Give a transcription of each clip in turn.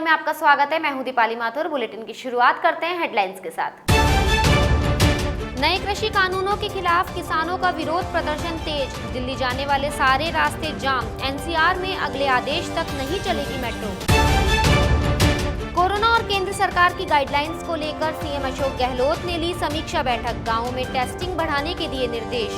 में आपका स्वागत है। मैं हूं दीपाली माथुर। बुलेटिन की शुरुआत करते हैं हेडलाइंस के साथ। नए कृषि कानूनों के खिलाफ किसानों का विरोध प्रदर्शन तेज। दिल्ली जाने वाले सारे रास्ते जाम। एनसीआर में अगले आदेश तक नहीं चलेगी मेट्रो। कोरोना और केंद्र सरकार की गाइडलाइंस को लेकर सीएम अशोक गहलोत ने ली समीक्षा बैठक। गांवों में टेस्टिंग बढ़ाने के दिए निर्देश।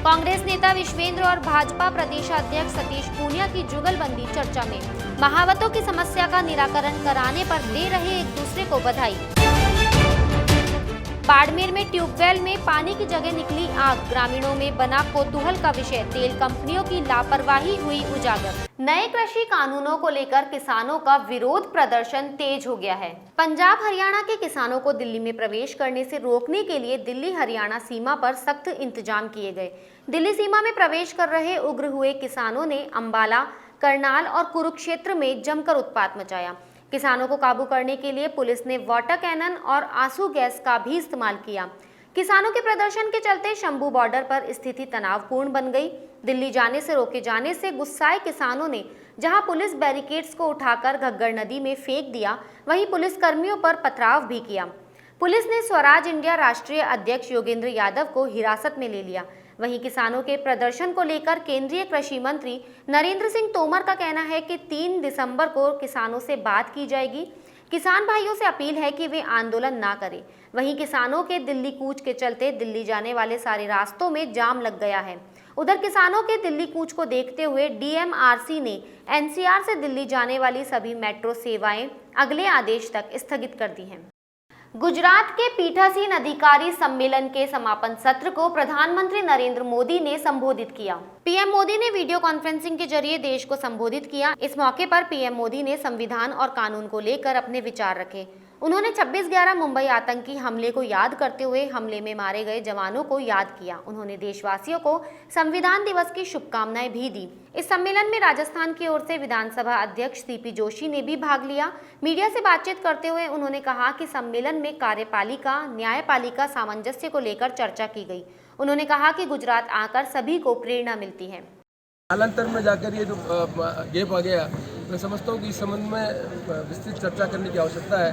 कांग्रेस नेता विश्वेंद्र और भाजपा प्रदेशाध्यक्ष सतीश पूनिया की जुगलबंदी चर्चा में। महावतों की समस्या का निराकरण कराने पर दे रहे एक दूसरे को बधाई। बाड़मेर में ट्यूबवेल में पानी की जगह निकली आग। ग्रामीणों में बना कौतूहल का विषय। तेल कंपनियों की लापरवाही हुई उजागर। नए कृषि कानूनों को लेकर किसानों का विरोध प्रदर्शन तेज हो गया है। पंजाब हरियाणा के किसानों को दिल्ली में प्रवेश करने से रोकने के लिए दिल्ली हरियाणा सीमा पर सख्त इंतजाम किए गए। दिल्ली सीमा में प्रवेश कर रहे उग्र हुए किसानों ने अंबाला, करनाल और कुरुक्षेत्र में जमकर उत्पात मचाया। किसानों को काबू करने के लिए पुलिस ने वाटर कैनन और आंसू गैस का भी इस्तेमाल किया। किसानों के प्रदर्शन के चलते शंभू बॉर्डर पर स्थिति तनावपूर्ण बन गई। दिल्ली जाने से रोके जाने से गुस्साए किसानों ने जहां पुलिस बैरिकेड्स को उठाकर घग्गर नदी में फेंक दिया, वहीं पुलिस कर्मियों पर पथराव भी किया। पुलिस ने स्वराज इंडिया राष्ट्रीय अध्यक्ष योगेंद्र यादव को हिरासत में ले लिया। वहीं किसानों के प्रदर्शन को लेकर केंद्रीय कृषि मंत्री नरेंद्र सिंह तोमर का कहना है कि 3 दिसंबर को किसानों से बात की जाएगी। किसान भाइयों से अपील है कि वे आंदोलन ना करें। वहीं किसानों के दिल्ली कूच के चलते दिल्ली जाने वाले सारे रास्तों में जाम लग गया है। उधर किसानों के दिल्ली कूच को देखते हुए डीएमआरसी ने एनसीआर से दिल्ली जाने वाली सभी मेट्रो सेवाएं अगले आदेश तक स्थगित कर दी हैं। गुजरात के पीठासीन अधिकारी सम्मेलन के समापन सत्र को प्रधानमंत्री नरेंद्र मोदी ने संबोधित किया। पीएम मोदी ने वीडियो कॉन्फ्रेंसिंग के जरिए देश को संबोधित किया। इस मौके पर पीएम मोदी ने संविधान और कानून को लेकर अपने विचार रखे। उन्होंने 26/11 मुंबई आतंकी हमले को याद करते हुए हमले में मारे गए जवानों को याद किया। उन्होंने देशवासियों को संविधान दिवस की शुभकामनाएं भी दी। इस सम्मेलन में राजस्थान की ओर से विधानसभा अध्यक्ष सीपी जोशी ने भी भाग लिया। मीडिया से बातचीत करते हुए उन्होंने कहा कि सम्मेलन में कार्यपालिका न्यायपालिका सामंजस्य को लेकर चर्चा की गई। उन्होंने कहा कि गुजरात आकर सभी को प्रेरणा मिलती है। कालांतर में जाकर ये जो गैप आ गया, मैं समझता हूँ कि इस संबंध में विस्तृत चर्चा करने की आवश्यकता है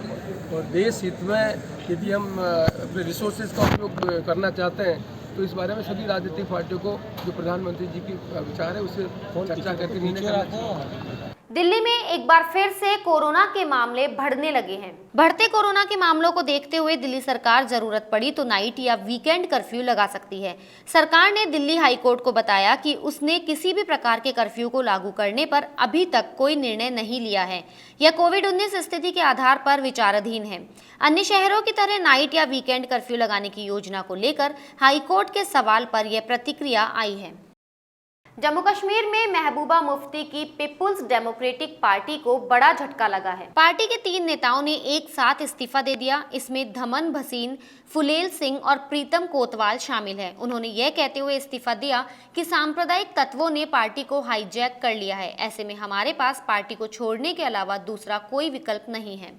और देश हित में यदि हम अपने रिसोर्सेज का उपयोग करना चाहते हैं तो इस बारे में सभी राजनीतिक पार्टियों को जो प्रधानमंत्री जी की विचार है उससे चर्चा करके निर्णय करना चाहिए। दिल्ली में एक बार फिर से कोरोना के मामले बढ़ने लगे हैं। बढ़ते कोरोना के मामलों को देखते हुए दिल्ली सरकार जरूरत पड़ी तो नाइट या वीकेंड कर्फ्यू लगा सकती है। सरकार ने दिल्ली हाई कोर्ट को बताया कि उसने किसी भी प्रकार के कर्फ्यू को लागू करने पर अभी तक कोई निर्णय नहीं लिया है। यह कोविड-19 स्थिति के आधार पर विचाराधीन है। अन्य शहरों की तरह नाइट या वीकेंड कर्फ्यू लगाने की योजना को लेकर हाई कोर्ट के सवाल पर यह प्रतिक्रिया आई है। जम्मू कश्मीर में महबूबा मुफ्ती की पीपुल्स डेमोक्रेटिक पार्टी को बड़ा झटका लगा है। पार्टी के 3 नेताओं ने एक साथ इस्तीफा दे दिया। इसमें धमन भसीन, फुलेल सिंह और प्रीतम कोतवाल शामिल हैं। उन्होंने यह कहते हुए इस्तीफा दिया कि सांप्रदायिक तत्वों ने पार्टी को हाईजैक कर लिया है। ऐसे में हमारे पास पार्टी को छोड़ने के अलावा दूसरा कोई विकल्प नहीं है।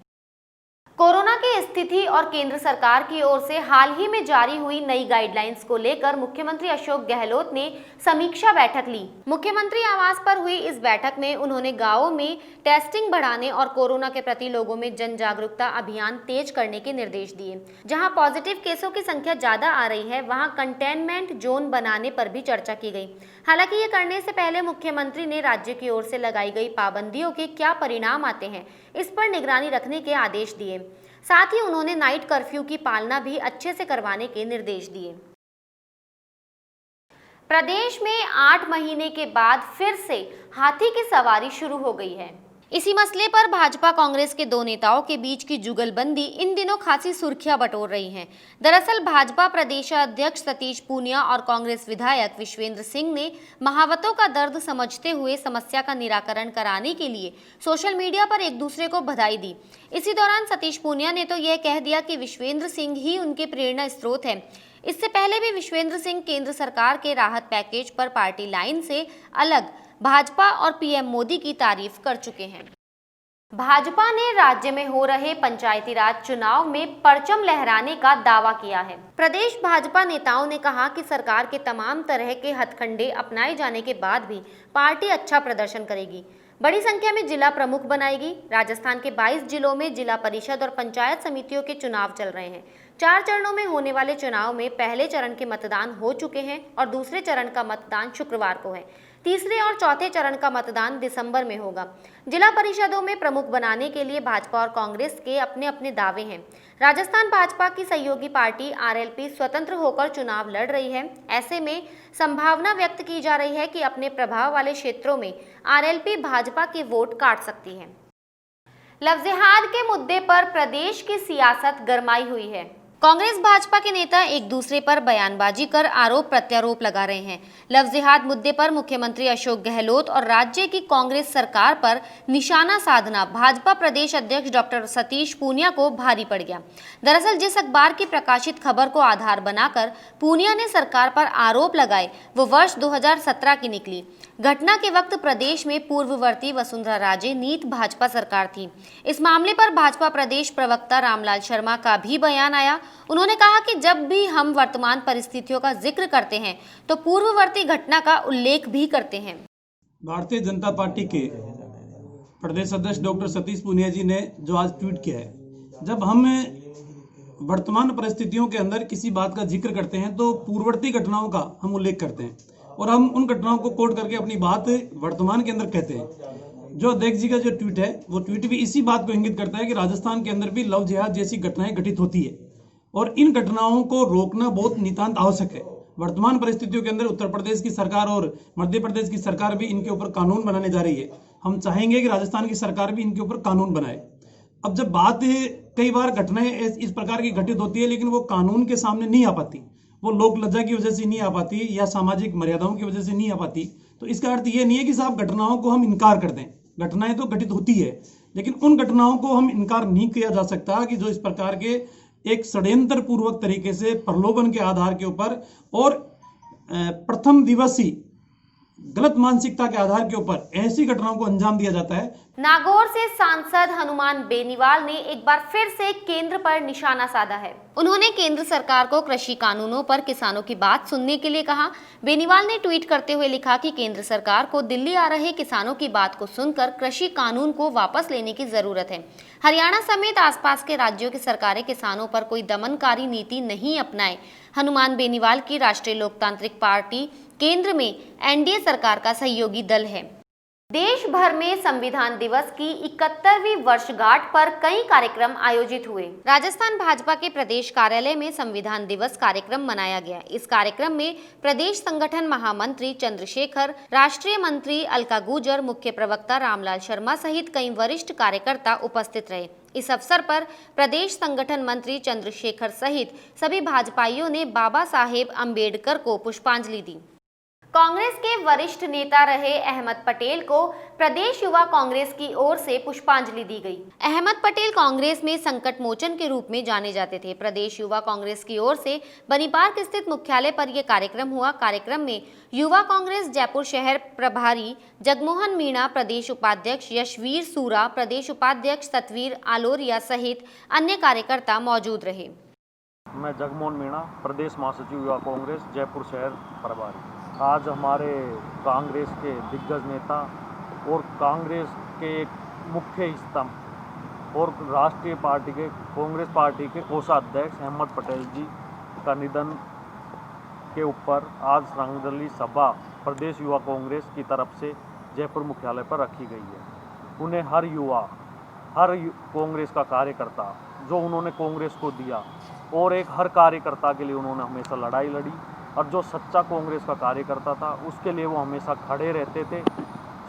कोरोना की स्थिति और केंद्र सरकार की ओर से हाल ही में जारी हुई नई गाइडलाइंस को लेकर मुख्यमंत्री अशोक गहलोत ने समीक्षा बैठक ली। मुख्यमंत्री आवास पर हुई इस बैठक में उन्होंने गांवों में टेस्टिंग बढ़ाने और कोरोना के प्रति लोगों में जन जागरूकता अभियान तेज करने के निर्देश दिए। जहां पॉजिटिव केसों की संख्या ज्यादा आ रही है, वहां कंटेनमेंट जोन बनाने पर भी चर्चा की गई। हालांकि ये करने से पहले मुख्यमंत्री ने राज्य की ओर से लगाई गई पाबंदियों के क्या परिणाम आते हैं, इस पर निगरानी रखने के आदेश दिए। साथ ही उन्होंने नाइट कर्फ्यू की पालना भी अच्छे से करवाने के निर्देश दिए। प्रदेश में 8 महीने के बाद फिर से हाथी की सवारी शुरू हो गई है। इसी मसले पर भाजपा कांग्रेस के 2 नेताओं के बीच की जुगलबंदी इन दिनों खासी सुर्खियां बटोर रही है। दरअसल भाजपा प्रदेशाध्यक्ष सतीश पूनिया और कांग्रेस विधायक विश्वेंद्र सिंह ने महावतों का दर्द समझते हुए समस्या का निराकरण कराने के लिए सोशल मीडिया पर एक दूसरे को बधाई दी। इसी दौरान सतीश पूनिया ने तो यह कह दिया कि विश्वेंद्र सिंह ही उनके प्रेरणा स्रोत है। इससे पहले भी विश्वेंद्र सिंह केंद्र सरकार के राहत पैकेज पर पार्टी लाइन से अलग भाजपा और पीएम मोदी की तारीफ कर चुके हैं। भाजपा ने राज्य में हो रहे पंचायती राज चुनाव में परचम लहराने का दावा किया है। प्रदेश भाजपा नेताओं ने कहा कि सरकार के तमाम तरह के हथकंडे अपनाए जाने के बाद भी पार्टी अच्छा प्रदर्शन करेगी। बड़ी संख्या में जिला प्रमुख बनाएगी। राजस्थान के 22 जिलों में जिला परिषद और पंचायत समितियों के चुनाव चल रहे हैं। 4 चरणों में होने वाले चुनाव में पहले चरण के मतदान हो चुके हैं और दूसरे चरण का मतदान शुक्रवार को है। तीसरे और चौथे चरण का मतदान दिसंबर में होगा। जिला परिषदों में प्रमुख बनाने के लिए भाजपा और कांग्रेस के अपने अपने दावे हैं। राजस्थान भाजपा की सहयोगी पार्टी आरएलपी स्वतंत्र होकर चुनाव लड़ रही है। ऐसे में संभावना व्यक्त की जा रही है कि अपने प्रभाव वाले क्षेत्रों में आरएलपी भाजपा के वोट काट सकती है। लव जिहाद के मुद्दे पर प्रदेश की सियासत गरमाई हुई है। कांग्रेस भाजपा के नेता एक दूसरे पर बयानबाजी कर आरोप प्रत्यारोप लगा रहे हैं। लव जिहाद मुद्दे पर मुख्यमंत्री अशोक गहलोत और राज्य की कांग्रेस सरकार पर निशाना साधना भाजपा प्रदेश अध्यक्ष डॉक्टर सतीश पूनिया को भारी पड़ गया। दरअसल जिस अखबार की प्रकाशित खबर को आधार बनाकर पूनिया ने सरकार पर आरोप लगाए वो वर्ष 2017 की निकली। घटना के वक्त प्रदेश में पूर्ववर्ती वसुंधरा राजे नीत भाजपा सरकार थी। इस मामले पर भाजपा प्रदेश प्रवक्ता रामलाल शर्मा का भी बयान आया। उन्होंने कहा कि जब भी हम वर्तमान परिस्थितियों का जिक्र करते हैं तो पूर्ववर्ती घटना का उल्लेख भी करते हैं। भारतीय जनता पार्टी के प्रदेश अध्यक्ष डॉक्टर सतीश पूनिया जी ने जो आज ट्वीट किया है, जब हम वर्तमान परिस्थितियों के अंदर किसी बात का जिक्र करते हैं तो पूर्ववर्ती घटनाओं का हम उल्लेख करते हैं और हम उन घटनाओं को कोट करके अपनी बात वर्तमान के अंदर कहते हैं। जो अध्यक्ष जी का जो ट्वीट है वो ट्वीट भी इसी बात को इंगित करता है कि राजस्थान के अंदर भी लव जिहाद जैसी घटनाएं घटित होती है और इन घटनाओं को रोकना बहुत नितांत आवश्यक है। वर्तमान परिस्थितियों के अंदर उत्तर प्रदेश की सरकार और मध्य प्रदेश की सरकार भी इनके ऊपर कानून बनाने जा रही है। हम चाहेंगे कि राजस्थान की सरकार भी इनके ऊपर कानून बनाए। अब जब बात कई बार घटनाएं इस प्रकार की घटित होती है लेकिन वो कानून के सामने नहीं आ पाती, वो लोक लज्जा की वजह से नहीं आ पाती या सामाजिक मर्यादाओं की वजह से नहीं आ पाती, तो इसका अर्थ ये नहीं है कि साहब घटनाओं को हम इनकार कर दें। घटनाएं तो घटित होती है लेकिन उन घटनाओं को हम इनकार नहीं किया जा सकता कि जो इस प्रकार के एक षड्यंत्र पूर्वक तरीके से प्रलोभन के आधार के ऊपर और प्रथम दिवसी गलत मानसिकता के आधार के ऊपर ऐसी घटनाओं को अंजाम दिया जाता है। नागौर से सांसद हनुमान बेनीवाल ने एक बार फिर से केंद्र पर निशाना साधा है। उन्होंने केंद्र सरकार को कृषि कानूनों पर किसानों की बात सुनने के लिए कहा। बेनीवाल ने ट्वीट करते हुए लिखा कि केंद्र सरकार को दिल्ली आ रहे किसानों की बात को सुनकर कृषि कानून को वापस लेने की जरूरत है। हरियाणा समेत आसपास के राज्यों की सरकारें किसानों पर कोई दमनकारी नीति नहीं अपनाए। हनुमान बेनीवाल की राष्ट्रीय लोकतांत्रिक पार्टी केंद्र में एनडीए सरकार का सहयोगी दल है। देश भर में संविधान दिवस की 71वीं वर्षगांठ पर कई कार्यक्रम आयोजित हुए। राजस्थान भाजपा के प्रदेश कार्यालय में संविधान दिवस कार्यक्रम मनाया गया। इस कार्यक्रम में प्रदेश संगठन महामंत्री चंद्रशेखर, राष्ट्रीय मंत्री अलका गुर्जर, मुख्य प्रवक्ता रामलाल शर्मा सहित कई वरिष्ठ कार्यकर्ता उपस्थित रहे। इस अवसर पर प्रदेश संगठन मंत्री चंद्रशेखर सहित सभी भाजपाइयों ने बाबा साहेब अम्बेडकर को पुष्पांजलि दी। कांग्रेस के वरिष्ठ नेता रहे अहमद पटेल को प्रदेश युवा कांग्रेस की ओर से पुष्पांजलि दी गई। अहमद पटेल कांग्रेस में संकट मोचन के रूप में जाने जाते थे। प्रदेश युवा कांग्रेस की ओर से बनी पार्क स्थित मुख्यालय पर यह कार्यक्रम हुआ। कार्यक्रम में युवा कांग्रेस जयपुर शहर प्रभारी जगमोहन मीणा, प्रदेश उपाध्यक्ष यशवीर सूरा, प्रदेश उपाध्यक्ष सतवीर आलोरिया सहित अन्य कार्यकर्ता मौजूद रहे। मैं जगमोहन मीणा, प्रदेश महासचिव युवा कांग्रेस जयपुर शहर प्रभारी। आज हमारे कांग्रेस के दिग्गज नेता और कांग्रेस के एक मुख्य स्तंभ और राष्ट्रीय पार्टी के कांग्रेस पार्टी के कोषाध्यक्ष अहमद पटेल जी का निधन के ऊपर आज श्रद्धांजलि सभा प्रदेश युवा कांग्रेस की तरफ से जयपुर मुख्यालय पर रखी गई है। उन्हें हर युवा, हर कांग्रेस का कार्यकर्ता जो उन्होंने कांग्रेस को दिया और एक हर कार्यकर्ता के लिए उन्होंने हमेशा लड़ाई लड़ी और जो सच्चा कांग्रेस का कार्यकर्ता था उसके लिए वो हमेशा खड़े रहते थे।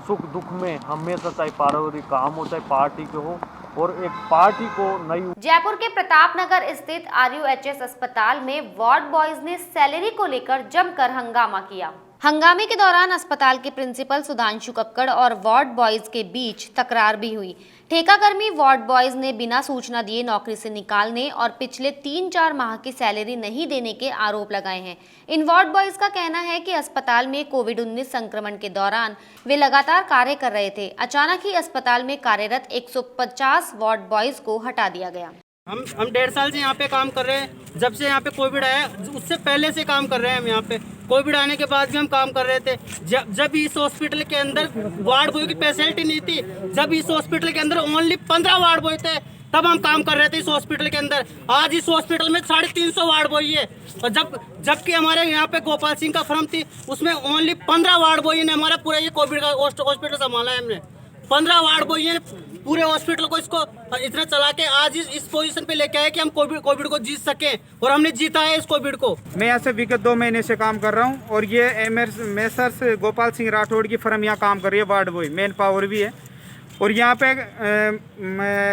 सुख दुख में हमेशा, चाहे पारिवारिक काम हो चाहे पार्टी के हो, और एक पार्टी को नई। जयपुर के प्रतापनगर स्थित RUHS अस्पताल में वार्ड बॉयज ने सैलरी को लेकर जमकर हंगामा किया। हंगामे के दौरान अस्पताल के प्रिंसिपल सुधांशु कक्कड़ और वार्ड बॉयज के बीच तकरार भी हुई। ठेकाकर्मी वार्ड बॉयज ने बिना सूचना दिए नौकरी से निकालने और पिछले 3-4 माह की सैलरी नहीं देने के आरोप लगाए हैं। इन वार्ड बॉयज का कहना है कि अस्पताल में कोविड-19 संक्रमण के दौरान वे लगातार कार्य कर रहे थे। अचानक ही अस्पताल में कार्यरत 150 वार्ड बॉयज को हटा दिया गया। हम 1.5 साल से यहाँ पे काम कर रहे हैं। जब से यहाँ पे कोविड आया उससे पहले से काम कर रहे हैं हम यहाँ पे। कोविड आने के बाद भी हम काम कर रहे थे। जब इस हॉस्पिटल के अंदर वार्ड बॉय की फैसिलिटी नहीं थी, जब इस हॉस्पिटल के अंदर ओनली 15 वार्ड बॉय थे, तब हम काम कर रहे थे इस हॉस्पिटल के अंदर। आज इस हॉस्पिटल में 350 वार्ड बॉय है, और जबकि हमारे यहाँ पे गोपाल सिंह का फर्म थी, उसमें ओनली 15 वार्ड बॉय ने हमारा पूरा ये कोविड का हॉस्पिटल संभाला है। हमने 15 वार्ड बॉय ने पूरे हॉस्पिटल को इसको इतना चला के आज इस पोजीशन पे लेके आए कि हम कोविड को जीत सके, और हमने जीता है इस कोविड को। मैं यहाँ से विगत 2 महीने से काम कर रहा हूँ, और ये मेसर्स गोपाल सिंह राठौड़ की फर्म यहाँ काम कर रही है, वार्ड बॉय मैन पावर भी है। और यहाँ पे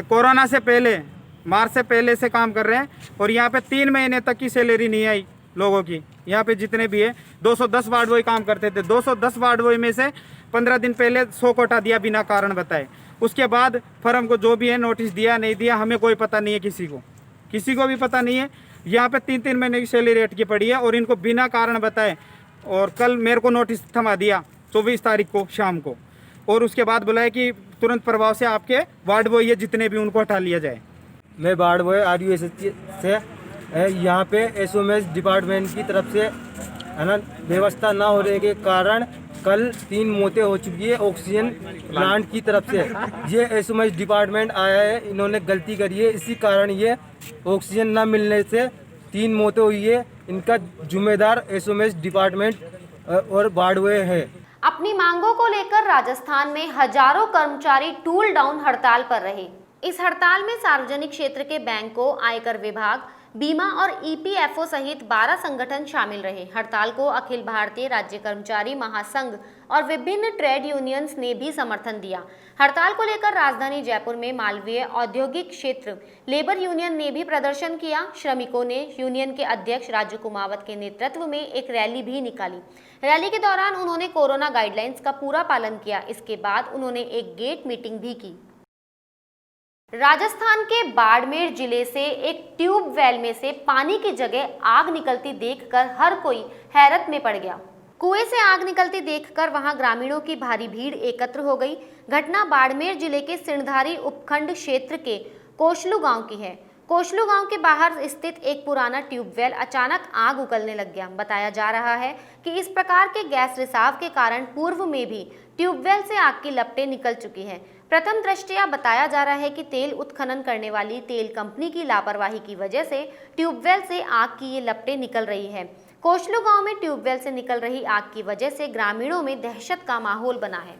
कोरोना से पहले, मार्च से पहले से काम कर रहे हैं, और यहाँ पे 3 महीने तक की सैलरी नहीं आई लोगों की। यहाँ पे जितने भी है 210 वार्ड बॉय काम करते थे, 210 वार्ड बॉय में से 15 दिन पहले 100 को हटा दिया बिना कारण बताए। उसके बाद फर्म को जो भी है नोटिस दिया नहीं दिया हमें कोई पता नहीं है, किसी को भी पता नहीं है। यहाँ पे 3-3 महीने की सैलरी अटकी पड़ी है, और इनको बिना कारण बताए। और कल मेरे को नोटिस थमा दिया 24 तारीख को शाम को, और उसके बाद बुलाया कि तुरंत प्रभाव से आपके वार्ड बॉय जितने भी उनको हटा लिया जाए। मैं वार्ड बॉय RUSH से यहाँ पे SOMS डिपार्टमेंट की तरफ से है ना व्यवस्था ना होने के कारण कल 3 मौतें हो चुकी है ऑक्सीजन प्लांट की तरफ से। ये SOMS डिपार्टमेंट आया है, इन्होंने गलती करी है, इसी कारण ये ऑक्सीजन ना मिलने से 3 मौतें हुई है। इनका जिम्मेदार SOMS डिपार्टमेंट और वार्ड बॉय है। अपनी मांगों को लेकर राजस्थान में हजारों कर्मचारी टूल डाउन हड़ताल पर रहे। इस हड़ताल में सार्वजनिक क्षेत्र के बैंकों, आयकर विभाग, बीमा और EPFO सहित 12 संगठन शामिल रहे। हड़ताल को अखिल भारतीय राज्य कर्मचारी महासंघ और विभिन्न ट्रेड यूनियंस ने भी समर्थन दिया। हड़ताल को लेकर राजधानी जयपुर में मालवीय औद्योगिक क्षेत्र लेबर यूनियन ने भी प्रदर्शन किया। श्रमिकों ने यूनियन के अध्यक्ष राजू कुमावत के नेतृत्व में एक रैली भी निकाली। रैली के दौरान उन्होंने कोरोना गाइडलाइंस का पूरा पालन किया। इसके बाद उन्होंने एक गेट मीटिंग भी की। राजस्थान के बाड़मेर जिले से एक ट्यूबवेल में से पानी की जगह आग निकलती देखकर हर कोई हैरत में पड़ गया। कुएं से आग निकलती देखकर वहां ग्रामीणों की भारी भीड़ एकत्र हो गई। घटना बाड़मेर जिले के सिणधारी उपखंड क्षेत्र के कोशलू गांव की है। कोशलू गांव के बाहर स्थित एक पुराना ट्यूबवेल अचानक आग उगलने लग गया। बताया जा रहा है कि इस प्रकार के गैस रिसाव के कारण पूर्व में भी ट्यूबवेल से आग की लपटें निकल चुकी हैं। प्रथम दृष्टया बताया जा रहा है कि तेल उत्खनन करने वाली तेल कंपनी की लापरवाही की वजह से ट्यूबवेल से आग की ये लपटें निकल रही है। कोशलू गांव में ट्यूबवेल से निकल रही आग की वजह से ग्रामीणों में दहशत का माहौल बना है।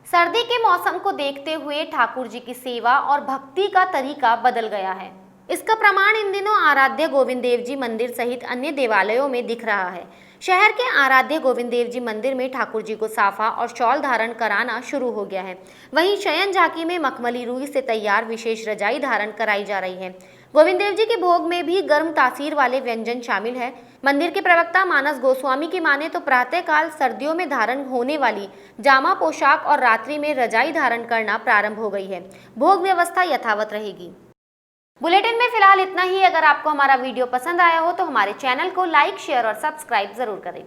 सर्दी के मौसम को देखते हुए ठाकुर जी की सेवा और भक्ति का तरीका बदल गया है। इसका प्रमाण इन दिनों आराध्य गोविंद देव जी मंदिर सहित अन्य देवालयों में दिख रहा है। शहर के आराध्य गोविंद देव जी मंदिर में ठाकुर जी को साफा और शॉल धारण कराना शुरू हो गया है। वहीं शयन झांकी में मखमली रुई से तैयार विशेष रजाई धारण कराई जा रही है। गोविंद देव जी के भोग में भी गर्म तासीर वाले व्यंजन शामिल है। मंदिर के प्रवक्ता मानस गोस्वामी की माने तो प्रातःकाल सर्दियों में धारण होने वाली जामा पोशाक और रात्रि में रजाई धारण करना प्रारंभ हो गई है। भोग व्यवस्था यथावत रहेगी। बुलेटिन में फिलहाल इतना ही। अगर आपको हमारा वीडियो पसंद आया हो तो हमारे चैनल को लाइक, शेयर और सब्सक्राइब जरूर करें।